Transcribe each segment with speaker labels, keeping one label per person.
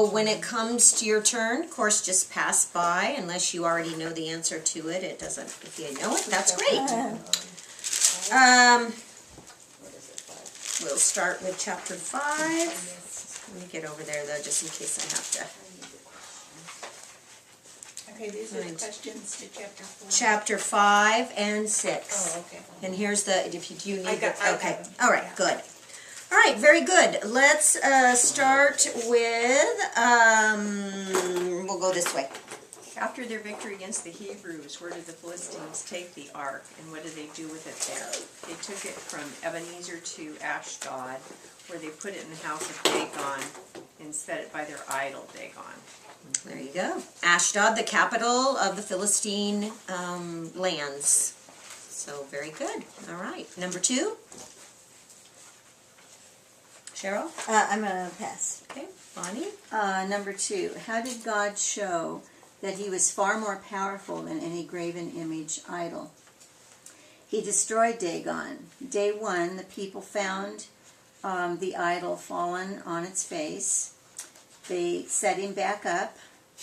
Speaker 1: So when it comes to your turn, of course, just pass by unless you already know the answer to it. It doesn't, if you know it, that's great. We'll start with chapter 5. Let me get over there though, just in case I have to.
Speaker 2: Okay, these are the questions to chapter 4.
Speaker 1: Chapter 5 and 6.
Speaker 2: Oh, okay.
Speaker 1: And here's the, if you need
Speaker 2: I got
Speaker 1: okay.
Speaker 2: them.
Speaker 1: All right, good. All right, very good. Let's start with, we'll go this way.
Speaker 3: After their victory against the Hebrews, where did the Philistines take the ark, and what did they do with it there? They took it from Ebenezer to Ashdod, where they put it in the house of Dagon and set it by their idol Dagon.
Speaker 1: There you go. Ashdod, the capital of the Philistine lands. So very good. All right. Number 2. Cheryl?
Speaker 4: I'm going to pass.
Speaker 1: Okay. Bonnie?
Speaker 4: Number 2. How did God show that he was far more powerful than any graven image idol? He destroyed Dagon. Day 1, the people found the idol fallen on its face. They set him back up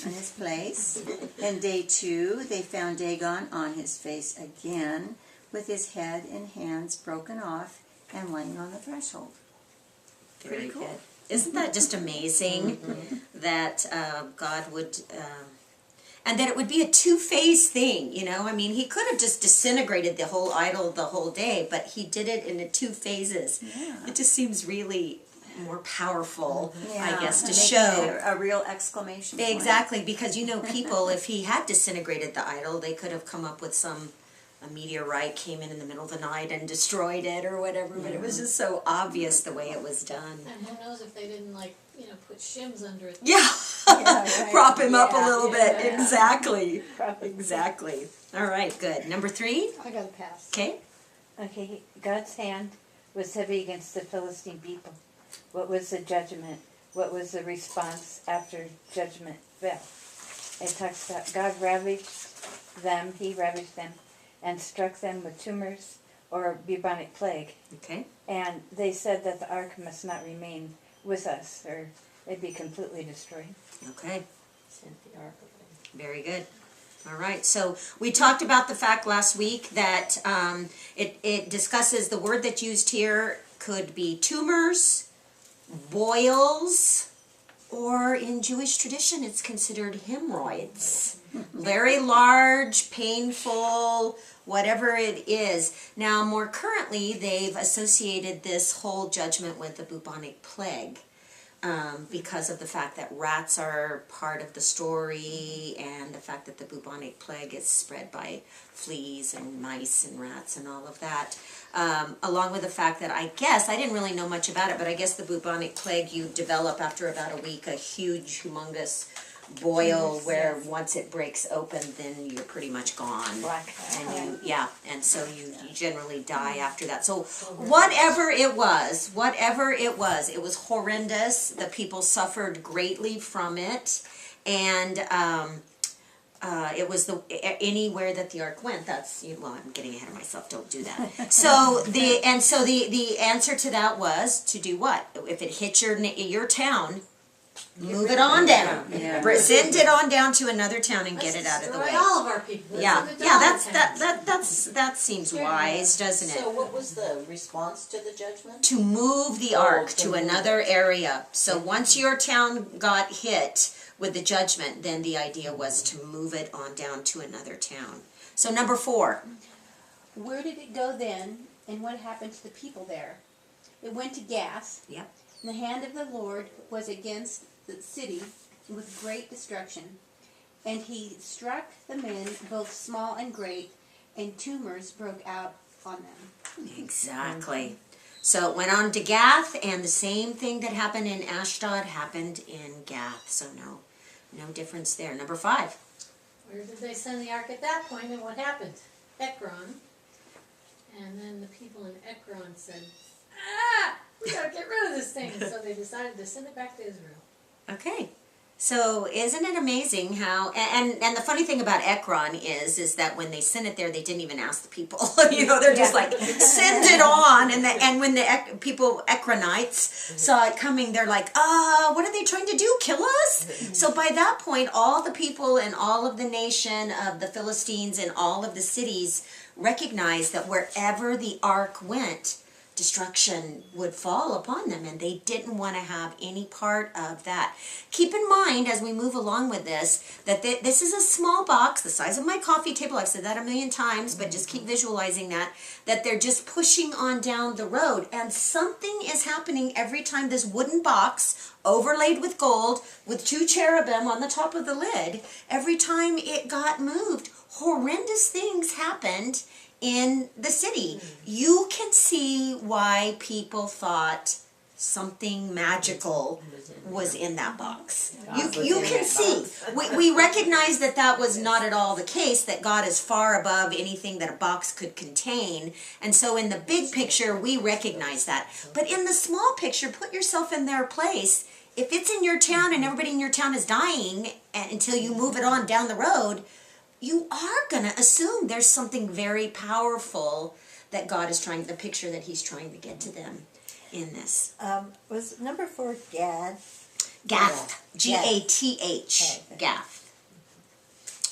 Speaker 4: in his place. And day 2, they found Dagon on his face again, with his head and hands broken off and laying on the threshold.
Speaker 1: Very
Speaker 4: Pretty cool.
Speaker 1: good. Isn't that just amazing that God would, and that it would be a two-phase thing, you know? I mean, he could have just disintegrated the whole idol the whole day, but he did it in 2 phases.
Speaker 4: Yeah.
Speaker 1: It just seems really more powerful, I
Speaker 4: Yeah,
Speaker 1: guess, to
Speaker 4: making
Speaker 1: show.
Speaker 4: it a real exclamation point.
Speaker 1: Exactly, because you know people, if he had disintegrated the idol, they could have come up with a meteorite came in the middle of the night and destroyed it or whatever, but it was just so obvious the way it was done.
Speaker 5: And who knows if they didn't, like, put shims under it.
Speaker 1: Yeah,
Speaker 4: right.
Speaker 1: prop him up a
Speaker 4: Yeah,
Speaker 1: little bit,
Speaker 5: yeah.
Speaker 1: exactly, exactly. All right, good. Number 3,
Speaker 5: I gotta pass.
Speaker 1: okay.
Speaker 6: Okay, God's hand was heavy against the Philistine people. What was the judgment? What was the response after judgment fell? It talks about God ravaged them, he ravaged them, and struck them with tumors or bubonic plague.
Speaker 1: Okay.
Speaker 6: And they said that the ark must not remain with us, or they'd be completely destroyed.
Speaker 1: Okay,
Speaker 5: Sent the ark away.
Speaker 1: very good. All right, so we talked about the fact last week that it discusses the word that's used here could be tumors, boils, or in Jewish tradition it's considered hemorrhoids. Very large, painful, whatever it is. Now, more currently, they've associated this whole judgment with the bubonic plague. Because of the fact that rats are part of the story and the fact that the bubonic plague is spread by fleas and mice and rats and all of that. Along with the fact that I didn't really know much about it, but I guess the bubonic plague, you develop after about a week a huge, humongous boil where once it breaks open, then you're pretty much gone.
Speaker 6: Black.
Speaker 1: And and so you generally die after that. So whatever it was, it was horrendous. The people suffered greatly from it, and it was anywhere that the ark went. That's I'm getting ahead of myself. Don't do that. So the answer to that was to do what? If it hit your town, move it on down.
Speaker 4: Yeah.
Speaker 1: Send it on down to another town and get it out of the way.
Speaker 5: Destroy all of our people.
Speaker 1: Yeah,
Speaker 5: Send it to
Speaker 1: yeah,
Speaker 5: all
Speaker 1: that
Speaker 5: the towns.
Speaker 1: that seems wise, doesn't
Speaker 2: So
Speaker 1: it?
Speaker 2: what was the response to the judgment?
Speaker 1: To move the ark to another area. So once your town got hit with the judgment, then the idea was to move it on down to another town. So number 4.
Speaker 7: Where did it go then, and what happened to the people there? It went to Gath.
Speaker 1: Yep.
Speaker 7: And the hand of the Lord was against the city with great destruction. And he struck the men, both small and great, and tumors broke out on them.
Speaker 1: Exactly. So it went on to Gath, and the same thing that happened in Ashdod happened in Gath. So no difference there. Number 5.
Speaker 5: Where did they send the ark at that point, and what happened? Ekron. And then the people in Ekron said, we gotta get rid of this thing. So they decided to send it back to Israel.
Speaker 1: Okay. So isn't it amazing how, and the funny thing about Ekron is that when they sent it there, they didn't even ask the people. They're just like, send it on. And when the people, Ekronites, saw it coming, they're like, what are they trying to do? Kill us? So by that point, all the people and all of the nation of the Philistines and all of the cities recognized that wherever the ark went, destruction would fall upon them, and they didn't want to have any part of that. Keep in mind, as we move along with this, that this is a small box, the size of my coffee table. I've said that a million times, but just keep visualizing that they're just pushing on down the road, and something is happening every time this wooden box, overlaid with gold, with 2 cherubim on the top of the lid, every time it got moved, horrendous things happened in the city. You can see why people thought something magical was in that box. You can see. We recognize that was not at all the case, that God is far above anything that a box could contain. And so in the big picture, we recognize that. But in the small picture, put yourself in their place. If it's in your town and everybody in your town is dying until you move it on down the road, you are going to assume there's something very powerful that God is trying, the picture that he's trying to get to them in this.
Speaker 8: Was number 4 Gad?
Speaker 1: Gath. Gath. Gath.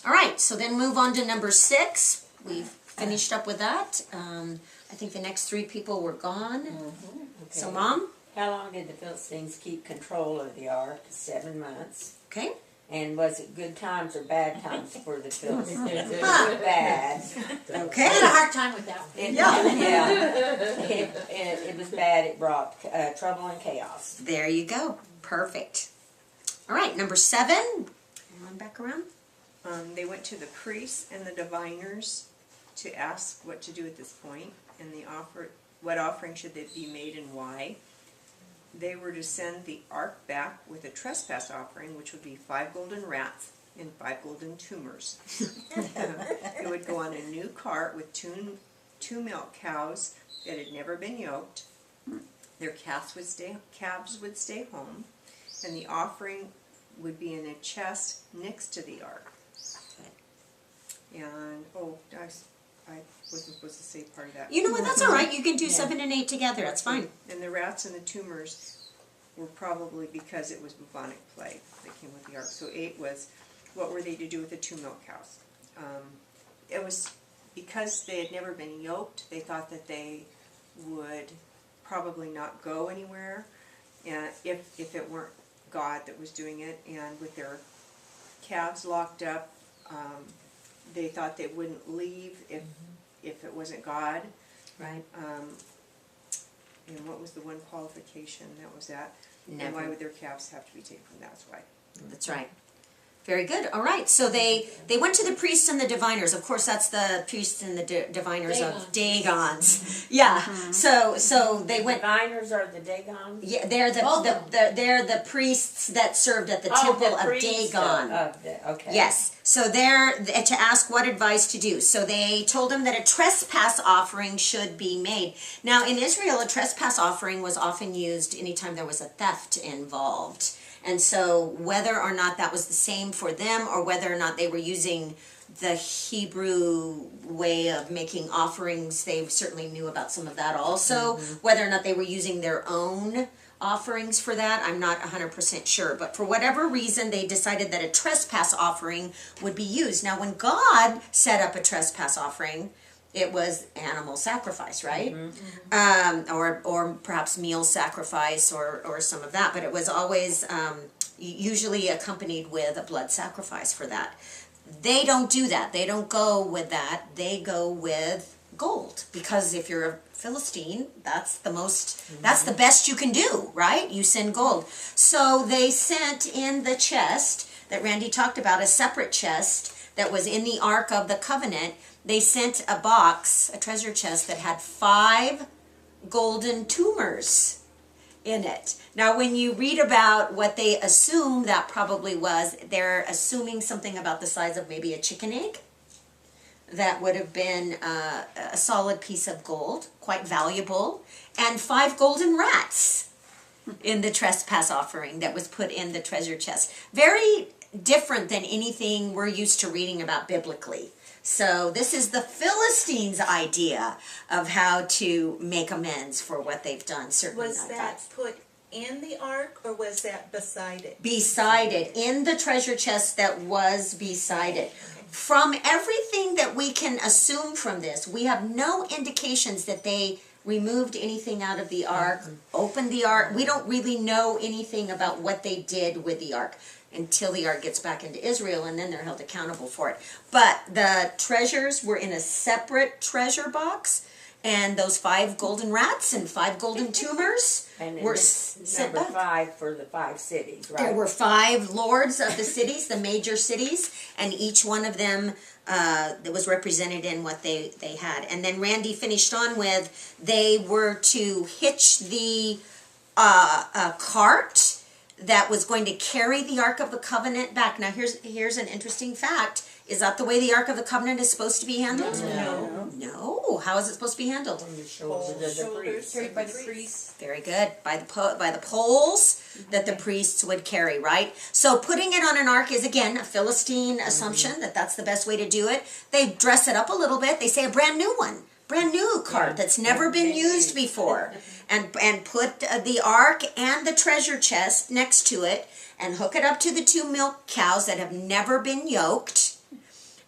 Speaker 1: All right, so then move on to number 6. We've finished up with that. I think the next 3 people were gone.
Speaker 9: Okay.
Speaker 1: So, Mom?
Speaker 9: How long did the Philistines keep control of the ark? 7 months.
Speaker 1: Okay.
Speaker 9: And was it good times or bad times for the Philistines? It was bad.
Speaker 1: Okay.
Speaker 5: I had a hard time with that one.
Speaker 9: It was bad. It brought trouble and chaos.
Speaker 1: There you go. Perfect. All right, number 7. On back around.
Speaker 3: They went to the priests and the diviners to ask what to do at this point, and what offering should they be made and why. They were to send the ark back with a trespass offering, which would be 5 golden rats and 5 golden tumors. It would go on a new cart with two milk cows that had never been yoked. Their calves would stay home, and the offering would be in a chest next to the ark. And I wasn't supposed to say part of that.
Speaker 1: You know what? That's all right. You can do 7 and 8 together. That's fine.
Speaker 3: And the rats and the tumors were probably because it was bubonic plague that came with the ark. So 8 was, what were they to do with the 2 milk cows? It was because they had never been yoked. They thought that they would probably not go anywhere, and if it weren't God that was doing it. And with their calves locked up, they thought they wouldn't leave if it wasn't God.
Speaker 1: Right.
Speaker 3: And what was the one qualification that was that?
Speaker 1: Never.
Speaker 3: And why would their calves have to be taken? That's why.
Speaker 1: That's right. Very good. All right. So they went to the priests and the diviners. Of course, that's the priests and the diviners of Dagons. Yeah. So they went.
Speaker 9: Diviners are the Dagons?
Speaker 1: Yeah, they're the priests that served at the temple of Dagon.
Speaker 9: Okay.
Speaker 1: Yes. So they're to ask what advice to do. So they told him that a trespass offering should be made. Now in Israel, a trespass offering was often used anytime there was a theft involved. And so whether or not that was the same for them, or whether or not they were using the Hebrew way of making offerings, they certainly knew about some of that also. Whether or not they were using their own offerings for that, I'm not 100% sure. But for whatever reason, they decided that a trespass offering would be used. Now, when God set up a trespass offering, it was animal sacrifice, right? Or perhaps meal sacrifice or some of that. But it was always usually accompanied with a blood sacrifice for that. They don't do that. They don't go with that. They go with gold. Because if you're a Philistine, that's the best you can do, right? You send gold. So they sent in the chest that Randy talked about, a separate chest that was in the Ark of the Covenant. They sent a box, a treasure chest that had 5 golden tumors in it. Now, when you read about what they assume that probably was, they're assuming something about the size of maybe a chicken egg. That would have been a solid piece of gold, quite valuable, and 5 golden rats in the trespass offering that was put in the treasure chest. Very different than anything we're used to reading about biblically. So this is the Philistines' idea of how to make amends for what they've done. Certainly
Speaker 2: Was
Speaker 1: not
Speaker 2: that put in the ark, or was that beside it?
Speaker 1: Beside it, in the treasure chest that was beside it. From everything that we can assume from this, we have no indications that they removed anything out of the ark, opened the ark. We don't really know anything about what they did with the ark until the ark gets back into Israel, and then they're held accountable for it. But the treasures were in a separate treasure box, and those 5 golden rats and 5 golden tumors
Speaker 9: And
Speaker 1: were
Speaker 9: it's
Speaker 1: set
Speaker 9: number
Speaker 1: back.
Speaker 9: 5 for the 5 cities, right?
Speaker 1: There were 5 lords of the cities, the major cities, and each one of them that was represented in what they had. And then Randy finished on with, they were to hitch the cart that was going to carry the Ark of the Covenant back. Now here's an interesting fact. Is that the way the Ark of the Covenant is supposed to be handled?
Speaker 2: No.
Speaker 1: No. How is it supposed to be handled?
Speaker 9: On the shoulders of the priest.
Speaker 7: Carried by the priest.
Speaker 1: Very good. By the poles that the priests would carry, right? So putting it on an ark is, again, a Philistine assumption that that's the best way to do it. They dress it up a little bit. They say a brand new one. Brand new cart that's never been used before. And put the ark and the treasure chest next to it and hook it up to the 2 milk cows that have never been yoked.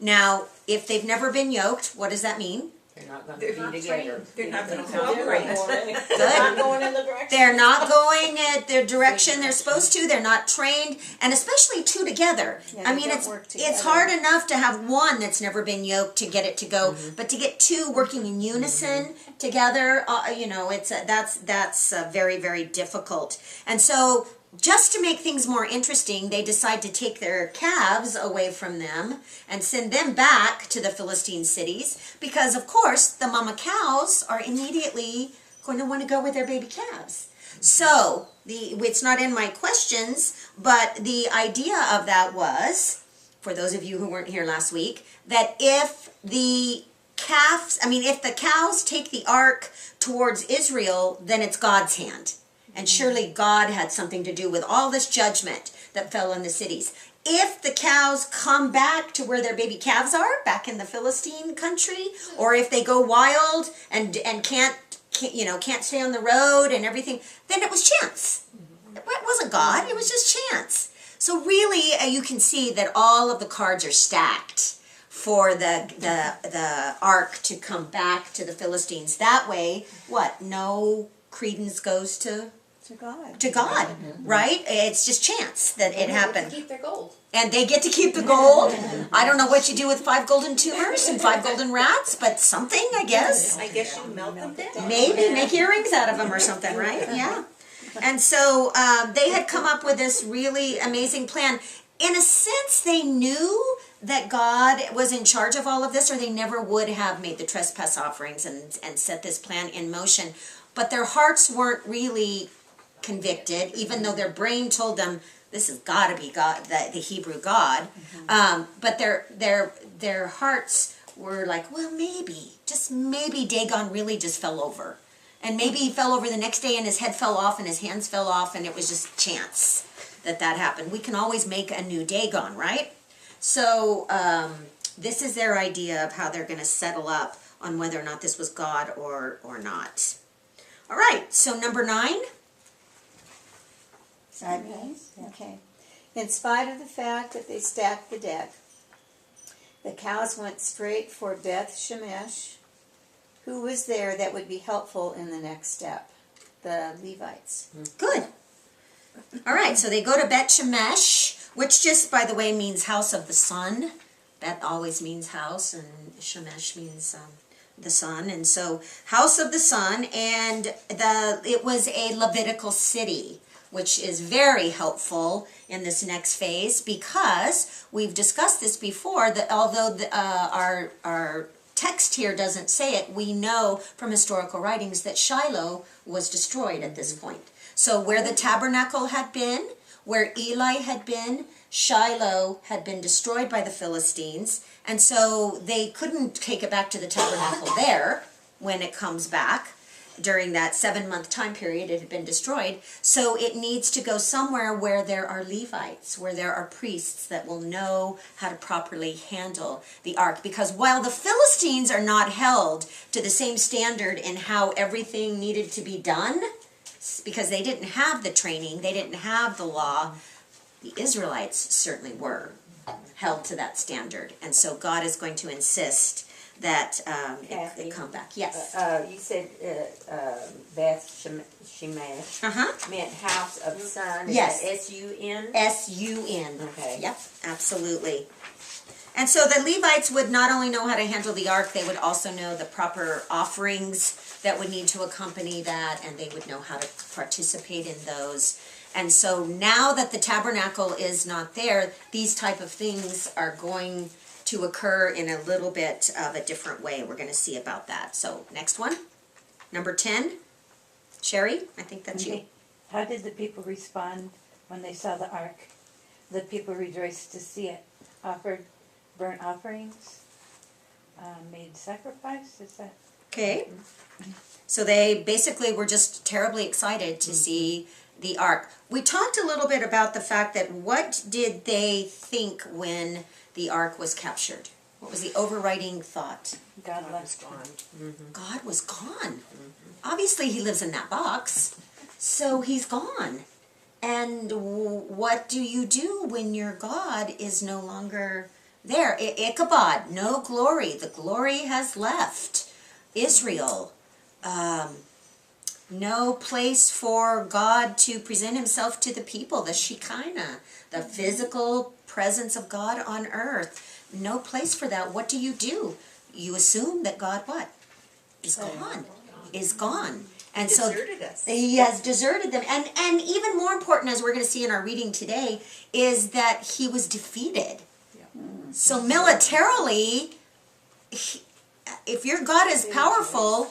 Speaker 1: Now, if they've never been yoked, what does that mean?
Speaker 9: They're not going to be together.
Speaker 2: They're not going to
Speaker 9: They're not
Speaker 2: cooperate.
Speaker 1: Good.
Speaker 2: They're not going in the direction.
Speaker 1: They're not going at the direction they're supposed to. They're not trained, and especially 2 together.
Speaker 4: Yeah,
Speaker 1: I
Speaker 4: they
Speaker 1: mean,
Speaker 4: don't
Speaker 1: it's
Speaker 4: work
Speaker 1: it's
Speaker 4: together.
Speaker 1: hard enough to have one that's never been yoked to get it to go, but to get 2 working in unison together, that's very, very difficult. And so, just to make things more interesting, they decide to take their calves away from them and send them back to the Philistine cities because, of course, the mama cows are immediately going to want to go with their baby calves. So, it's not in my questions, but the idea of that was, for those of you who weren't here last week, that if the cows take the ark towards Israel, then it's God's hand. And surely God had something to do with all this judgment that fell on the cities. If the cows come back to where their baby calves are, back in the Philistine country, or if they go wild and can't stay on the road and everything, then it was chance. It wasn't God, it was just chance. So really, you can see that all of the cards are stacked for the ark to come back to the Philistines. That way, no credence goes to God, right? It's just chance that it happened.
Speaker 5: Keep their gold.
Speaker 1: And they get to keep the gold. I don't know what you do with 5 golden tumors and 5 golden rats, but something, I guess.
Speaker 2: I guess you melt them down.
Speaker 1: Maybe make earrings out of them or something, right? Yeah. And so they had come up with this really amazing plan. In a sense, they knew that God was in charge of all of this, or they never would have made the trespass offerings and set this plan in motion. But their hearts weren't really convicted, even though their brain told them this has got to be God, the Hebrew God. But their hearts were like, well, just maybe Dagon really just fell over. And maybe he fell over the next day and his head fell off and his hands fell off and it was just chance that happened. We can always make a new Dagon, right? So this is their idea of how they're going to settle up on whether or not this was God or not. All right, so number 9.
Speaker 4: Sideways? Okay. In spite of the fact that they stacked the deck, the cows went straight for Beth Shemesh. Who was there that would be helpful in the next step? The Levites.
Speaker 1: Good. All right, so they go to Bet Shemesh, which just, by the way, means house of the sun. Bet always means house, and Shemesh means the sun. And so, house of the sun, and it was a Levitical city, which is very helpful in this next phase because we've discussed this before, that although our text here doesn't say it, we know from historical writings that Shiloh was destroyed at this point. So where the tabernacle had been, where Eli had been, Shiloh had been destroyed by the Philistines, and so they couldn't take it back to the tabernacle there when it comes back. During that 7-month time period, it had been destroyed. So it needs to go somewhere where there are Levites, where there are priests that will know how to properly handle the ark. Because while the Philistines are not held to the same standard in how everything needed to be done, because they didn't have the training, they didn't have the law. The Israelites certainly were held to that standard. And so God is going to insist that
Speaker 9: Kathy?
Speaker 1: it come back. Yes.
Speaker 9: You said Beth Shemesh
Speaker 1: Uh-huh.
Speaker 9: meant house of sun. Is
Speaker 1: Yes.
Speaker 9: that S-U-N?
Speaker 1: S-U-N.
Speaker 9: Okay.
Speaker 1: Yep, absolutely. And so the Levites would not only know how to handle the ark, they would also know the proper offerings that would need to accompany that, and they would know how to participate in those. And so now that the tabernacle is not there, these type of things are going to occur in a little bit of a different way. We're going to see about that. So next one, number 10. Sherry, I think that's you.
Speaker 6: How did the people respond when they saw the ark? The people rejoiced to see it. Offered burnt offerings, made sacrifice. Is that?
Speaker 1: Okay. So they basically were just terribly excited to see the ark. We talked a little bit about the fact that what did they think when the ark was captured? What was the overriding thought?
Speaker 6: God left
Speaker 3: Gone.
Speaker 1: God was gone. Obviously he lives in that box, so he's gone. And what do you do when your God is no longer there? Ichabod, no glory. The glory has left Israel. No place for God to present himself to the people, the Shekinah, the physical presence of God on earth. No place for that. What do? You assume that God what? Is gone. Is gone. And so
Speaker 2: Deserted us.
Speaker 1: he has deserted them. And even more important, as we're going to see in our reading today, is that he was defeated. So militarily, if your God is powerful,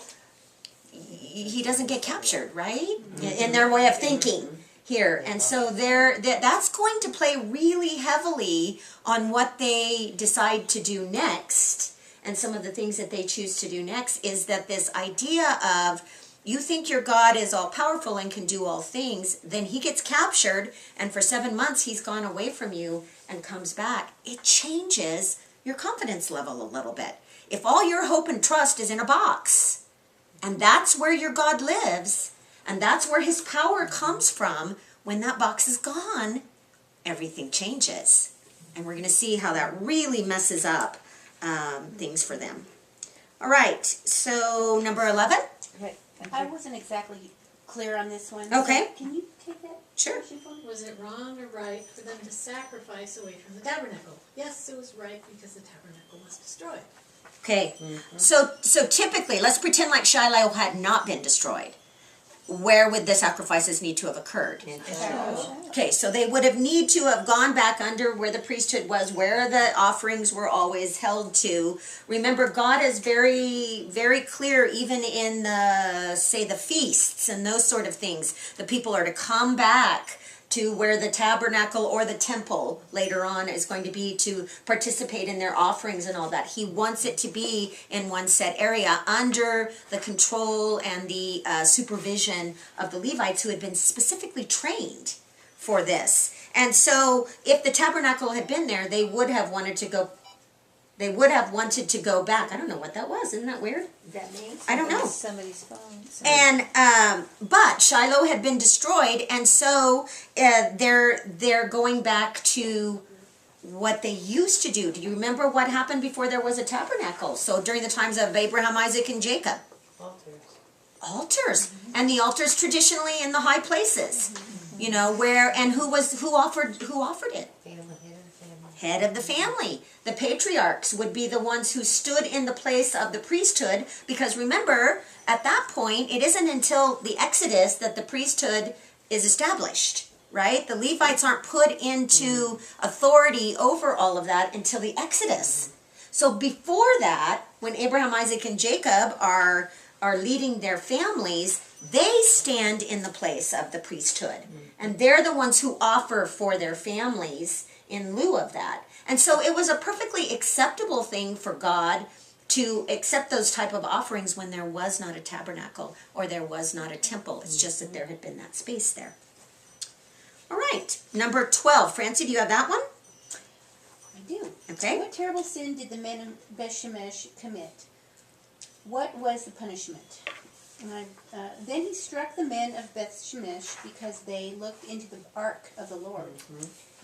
Speaker 1: he doesn't get captured, right? In their way of thinking here. And so that's going to play really heavily on what they decide to do next. And some of the things that they choose to do next is that this idea of, you think your God is all powerful and can do all things, then he gets captured, and for 7 months he's gone away from you and comes back. It changes your confidence level a little bit. If all your hope and trust is in a box, and that's where your God lives, and that's where his power comes from, when that box is gone, everything changes. And we're going to see how that really messes up things for them. All right, so number 11.
Speaker 6: Right.
Speaker 7: I wasn't exactly clear on this one.
Speaker 1: Okay.
Speaker 7: So can you take that?
Speaker 1: Sure.
Speaker 7: question for me?
Speaker 5: Was it wrong or right for them to sacrifice away from the tabernacle? Yes, it was right because the tabernacle was destroyed.
Speaker 1: Okay, so typically, let's pretend like Shiloh had not been destroyed. Where would the sacrifices need to have occurred? Okay, so they would have need to have gone back under where the priesthood was, where the offerings were always held to. Remember, God is very, very clear, even in the feasts and those sort of things. The people are to come back to where the tabernacle or the temple later on is going to be to participate in their offerings and all that. He wants it to be in one set area under the control and the supervision of the Levites, who had been specifically trained for this. And so if the tabernacle had been there, they would have wanted to go back. I don't know what that was. Isn't that weird?
Speaker 9: Is that me?
Speaker 1: I don't know.
Speaker 4: Somebody's phone.
Speaker 1: And but Shiloh had been destroyed, and so they're going back to what they used to do. Do you remember what happened before there was a tabernacle? So during the times of Abraham, Isaac, and Jacob, altars, and the altars traditionally in the high places, you know, where and who offered it? Head of the family. The patriarchs would be the ones who stood in the place of the priesthood, because remember, at that point, it isn't until the Exodus that the priesthood is established, right? The Levites aren't put into authority over all of that until the Exodus. So before that, when Abraham, Isaac, and Jacob are leading their families, they stand in the place of the priesthood. And they're the ones who offer for their families in lieu of that. And so it was a perfectly acceptable thing for God to accept those type of offerings when there was not a tabernacle or there was not a temple. It's just that there had been that space there. All right, number 12. Francie, do you have that one?
Speaker 7: I do.
Speaker 1: Okay.
Speaker 7: What terrible sin did the men of Beth Shemesh commit? What was the punishment? Then he struck the men of Beth Shemesh because they looked into the ark of the Lord.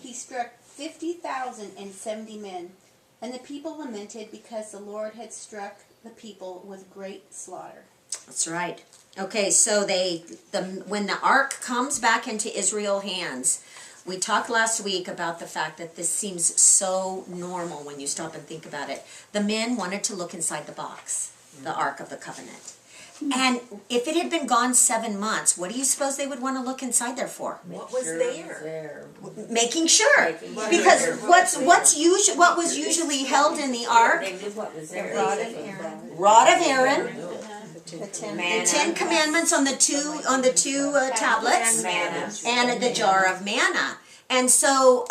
Speaker 7: He struck 50,070 men, and the people lamented because the Lord had struck the people with great slaughter.
Speaker 1: That's right. Okay, so when the ark comes back into Israel hands, we talked last week about the fact that this seems so normal when you stop and think about it. The men wanted to look inside the box, the Ark of the Covenant. And if it had been gone 7 months, what do you suppose they would want to look inside there for?
Speaker 2: What was there?
Speaker 1: Making sure. Because what was usually held in the ark?
Speaker 9: They knew what was there.
Speaker 1: Rod of Aaron,
Speaker 4: The ten.
Speaker 1: the 10 Commandments on the two tablets, and the jar of manna. And so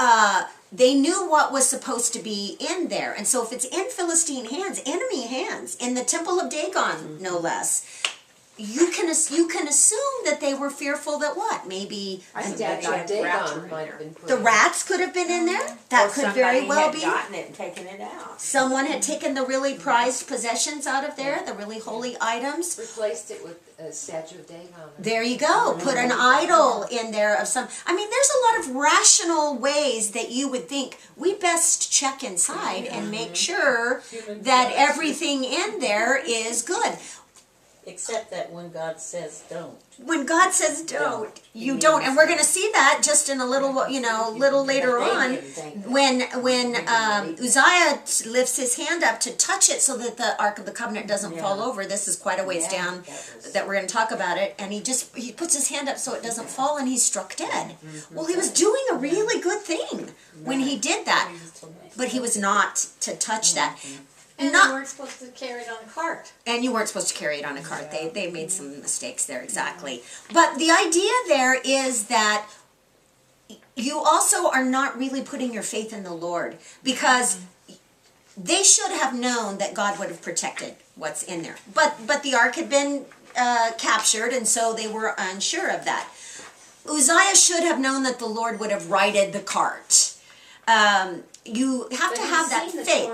Speaker 1: they knew what was supposed to be in there. And so if it's in Philistine hands, enemy hands, in the temple of Dagon, no less, you can assume that they were fearful that what? Maybe the rats could have been in there. That could very well be.
Speaker 9: Gotten it and taken it out.
Speaker 1: Someone had taken the really prized possessions out of there, the really holy items.
Speaker 10: Replaced it with a statue of Dagon.
Speaker 1: There you go. Put an idol in there of some. I mean, there's a lot of rational ways that you would think we best check inside and make sure that everything in there is good.
Speaker 8: Except that when God says don't.
Speaker 1: When God says don't, you don't. And we're going to see that just in a little, little later on when Uzziah lifts his hand up to touch it so that the Ark of the Covenant doesn't fall over. This is quite a ways down that we're going to talk about it. And he puts his hand up so it doesn't fall, and he's struck dead. Well, he was doing a really good thing when he did that, but he was not to touch that.
Speaker 5: And they weren't supposed to carry it on a cart.
Speaker 1: And you weren't supposed to carry it on a cart. They made some mistakes there, exactly. But the idea there is that you also are not really putting your faith in the Lord, because they should have known that God would have protected what's in there. But the ark had been captured, and so they were unsure of that. Uzziah should have known that the Lord would have righted the cart. You have to have that faith.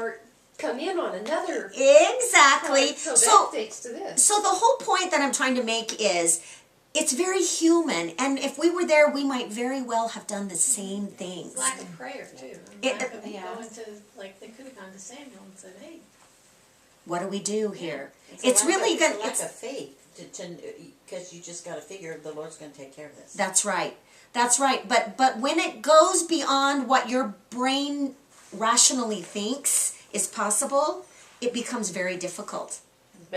Speaker 10: Come in on another
Speaker 1: exactly.
Speaker 10: so that takes to this.
Speaker 1: So the whole point that I'm trying to make is it's very human, and if we were there, we might very well have done the same things.
Speaker 5: It's lack of prayer too. They could have gone to Samuel and said, "Hey,
Speaker 1: what do we do here?"
Speaker 8: It's
Speaker 1: really
Speaker 8: good.
Speaker 1: good.
Speaker 8: Lack of faith, because you just got to figure the Lord's going to take care of this.
Speaker 1: That's right. That's right. But when it goes beyond what your brain rationally thinks is possible, it becomes very difficult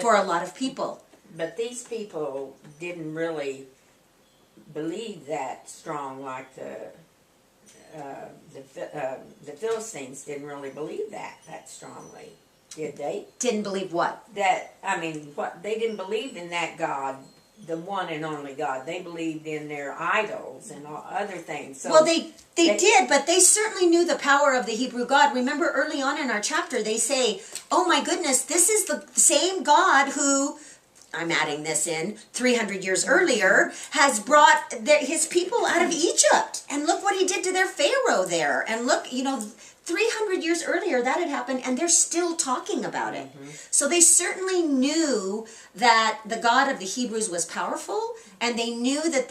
Speaker 1: for a lot of people.
Speaker 9: But these people didn't really believe that strong, like the Philistines didn't really believe that strongly, did they?
Speaker 1: Didn't believe what?
Speaker 9: They didn't believe in that God, the one and only God. They believed in their idols and all other things. So
Speaker 1: well, they did, but they certainly knew the power of the Hebrew God. Remember early on in our chapter, they say, oh my goodness, this is the same God who, I'm adding this in, 300 years earlier, has brought his people out of Egypt. And look what he did to their Pharaoh there. And look, 300 years earlier that had happened, and they're still talking about it. So they certainly knew that the God of the Hebrews was powerful, and they knew that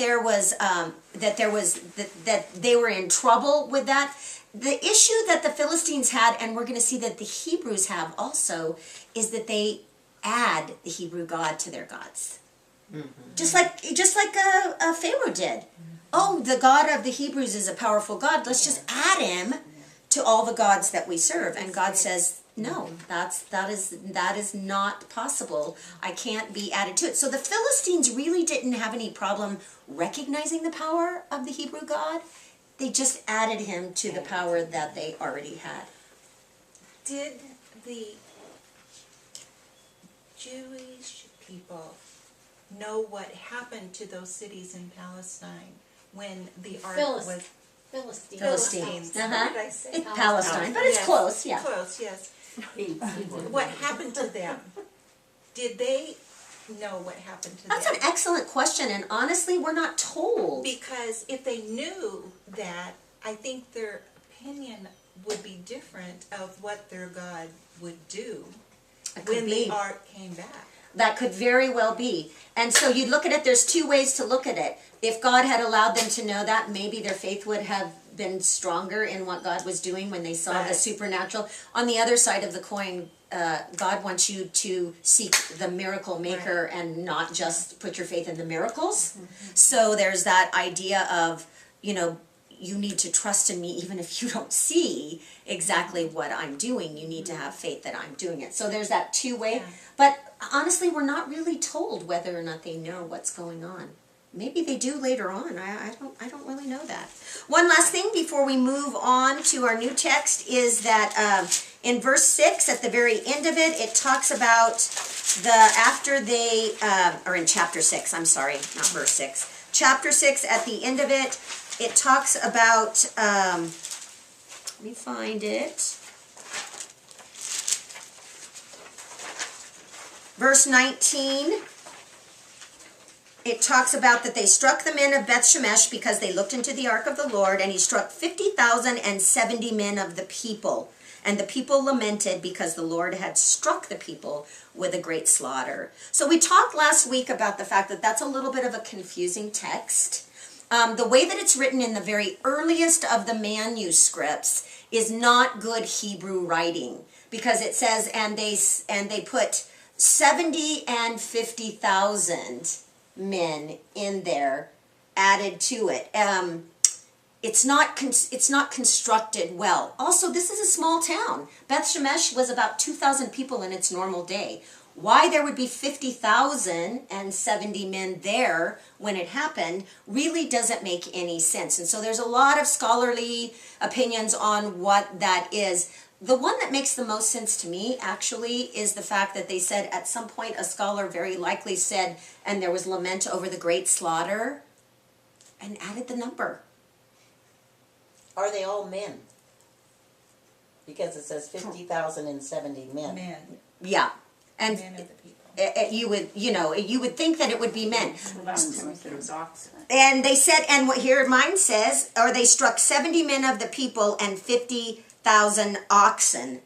Speaker 1: that they were in trouble with that. The issue that the Philistines had, and we're going to see that the Hebrews have also, is that they add the Hebrew God to their gods, just like a Pharaoh did. Oh, the God of the Hebrews is a powerful God. Let's just add him to all the gods that we serve. And God says, no, that is not possible. I can't be added to it. So the Philistines really didn't have any problem recognizing the power of the Hebrew God. They just added him to the power that they already had.
Speaker 2: Did the Jewish people know what happened to those cities in Palestine when the ark was...
Speaker 1: Philistines.
Speaker 2: What did I say?
Speaker 1: It's Palestine, but it's
Speaker 2: Yes.
Speaker 1: close, yeah.
Speaker 2: Close, yes. What happened to them? Did they know what happened to
Speaker 1: That's
Speaker 2: them?
Speaker 1: an excellent question, and honestly, we're not told.
Speaker 2: Because if they knew that, I think their opinion would be different of what their God would do
Speaker 1: It could
Speaker 2: when
Speaker 1: be.
Speaker 2: the ark came back.
Speaker 1: That could very well be. And so you look at it, there's two ways to look at it. If God had allowed them to know that, maybe their faith would have been stronger in what God was doing when they saw the
Speaker 8: Right.
Speaker 1: supernatural. On the other side of the coin, God wants you to seek the miracle maker and not just put your faith in the miracles. So there's that idea of, you know, you need to trust in me even if you don't see exactly what I'm doing. You need to have faith that I'm doing it. So there's that two-way.
Speaker 2: Yeah.
Speaker 1: But honestly, we're not really told whether or not they know what's going on. Maybe they do later on. I don't really know that. One last thing before we move on to our new text is that in verse 6, at the very end of it, it talks about after they, or in chapter 6, I'm sorry, not verse 6. Chapter 6, at the end of it, it talks about, let me find it. Verse 19, it talks about that they struck the men of Beth Shemesh because they looked into the ark of the Lord, and he struck 50,070 men of the people. And the people lamented because the Lord had struck the people with a great slaughter. So we talked last week about the fact that that's a little bit of a confusing text. The way that it's written in the very earliest of the manuscripts is not good Hebrew writing, because it says, and they put 70 and 50,000 men in there added to it. It's not constructed well. Also, this is a small town. Beth Shemesh was about 2,000 people in its normal day. Why there would be 50,070 men there when it happened really doesn't make any sense. And so there's a lot of scholarly opinions on what that is. The one that makes the most sense to me, actually, is the fact that they said at some point a scholar very likely said, and there was lament over the great slaughter, and added the number.
Speaker 8: Are they all men? Because it says 50,070 men.
Speaker 2: Men,
Speaker 1: Yeah. And
Speaker 2: men of the people.
Speaker 1: you would think that it would be men.
Speaker 3: Well, last time I said it was oxen.
Speaker 1: And they said, and what here mine says, or they struck 70 men of the people and 50,000 oxen.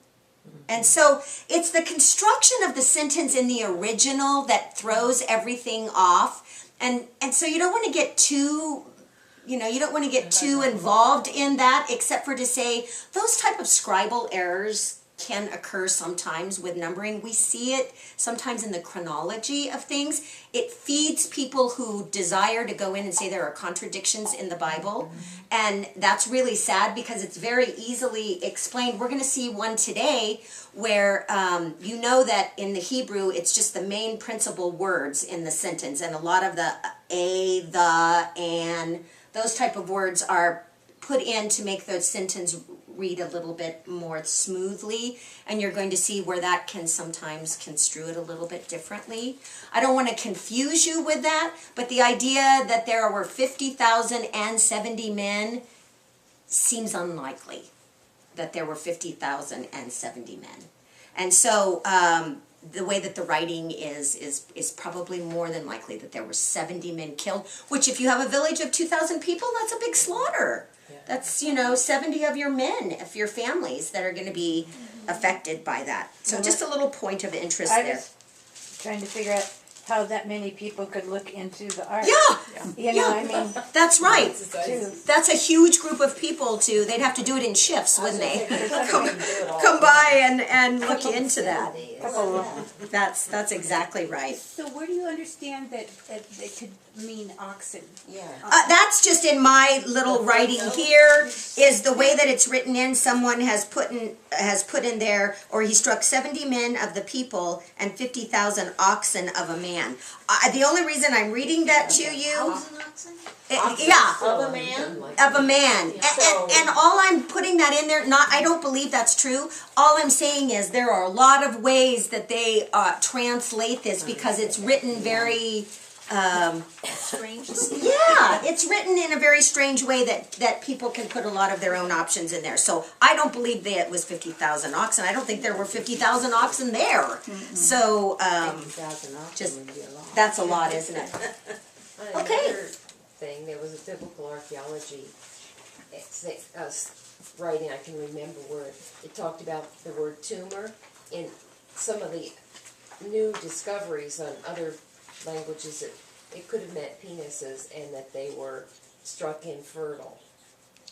Speaker 1: And so it's the construction of the sentence in the original that throws everything off. And so you don't want to get too, you don't want to get too involved in that, except for to say those type of scribal errors can occur sometimes with numbering. We see it sometimes in the chronology of things. It feeds people who desire to go in and say there are contradictions in the Bible. And that's really sad because it's very easily explained. We're going to see one today where you know that in the Hebrew it's just the main principal words in the sentence. And a lot of the a, the, and those type of words are put in to make the sentence read a little bit more smoothly, and you're going to see where that can sometimes construe it a little bit differently. I don't want to confuse you with that, but the idea that there were 50,070 men seems unlikely, that there were 50,070 men. And so the way that the writing is probably more than likely that there were 70 men killed, which if you have a village of 2,000 people, that's a big slaughter. That's, 70 of your men, of your families that are going to be affected by that. So just a little point of interest
Speaker 6: I
Speaker 1: there.
Speaker 6: was trying to figure out how that many people could look into the ark.
Speaker 1: Yeah,
Speaker 6: I mean,
Speaker 1: that's right.
Speaker 6: too.
Speaker 1: That's a huge group of people too. They'd have to do it in shifts, wouldn't they?
Speaker 8: Come
Speaker 1: Come by and look into that.
Speaker 6: Couple of them.
Speaker 1: That's exactly right.
Speaker 7: So where do you understand that it could mean oxen?
Speaker 8: Yeah.
Speaker 1: That's just in my little writing here, is the way that it's written in. Someone has put in there, or he struck 70 men of the people and 50,000 oxen of a man. The only reason I'm reading that to you, yeah,
Speaker 8: Of a man?
Speaker 1: of a man. And all I'm putting that in there, I don't believe that's true. All I'm saying is there are a lot of ways that they translate this because it's written very...
Speaker 2: Strange.
Speaker 1: Yeah, it's written in a very strange way that people can put a lot of their own options in there. So I don't believe that it was 50,000 oxen. I don't think there were 50,000 oxen there. Mm-hmm. So
Speaker 9: 50,000 oxen
Speaker 1: just
Speaker 9: would be a lot.
Speaker 1: that's a lot, isn't it? Okay.
Speaker 10: Another thing, there was a biblical archaeology writing, I can remember where it talked about the word tumor in some of the new discoveries on other languages that it could have meant penises and that they were struck infertile.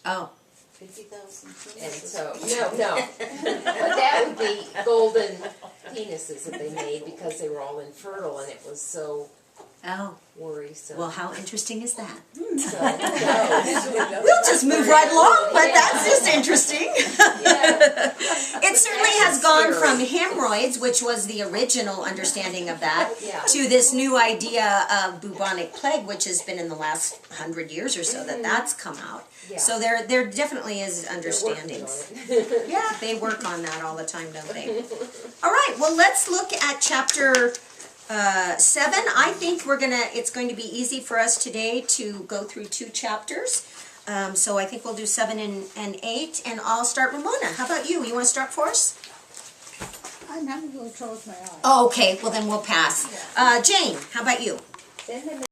Speaker 1: Oh,
Speaker 8: 50,000.
Speaker 10: And so, no. But that would be golden penises that they made because they were all infertile and it was so
Speaker 1: oh.
Speaker 10: worrisome.
Speaker 1: Well, how interesting is that?
Speaker 10: So, no.
Speaker 1: We'll just move right along, but that's just interesting.
Speaker 10: Yeah.
Speaker 1: It certainly has gone from hemorrhoids, which was the original understanding of that,
Speaker 10: Yeah.
Speaker 1: to this new idea of bubonic plague, which has been in the last 100 years or so that that's come out.
Speaker 10: Yeah.
Speaker 1: So there definitely is
Speaker 10: They're working
Speaker 1: understandings.
Speaker 10: on it.
Speaker 1: Yeah, they work on that all the time, don't they? All right, well, let's look at chapter 7. I think it's going to be easy for us today to go through 2 chapters. So I think we'll do 7 and 8, and I'll start Ramona. How about you? You want to start for us?
Speaker 11: I'm having a little trouble with my eyes.
Speaker 1: Oh, okay, well then we'll pass. Jane, how about you?
Speaker 10: Then they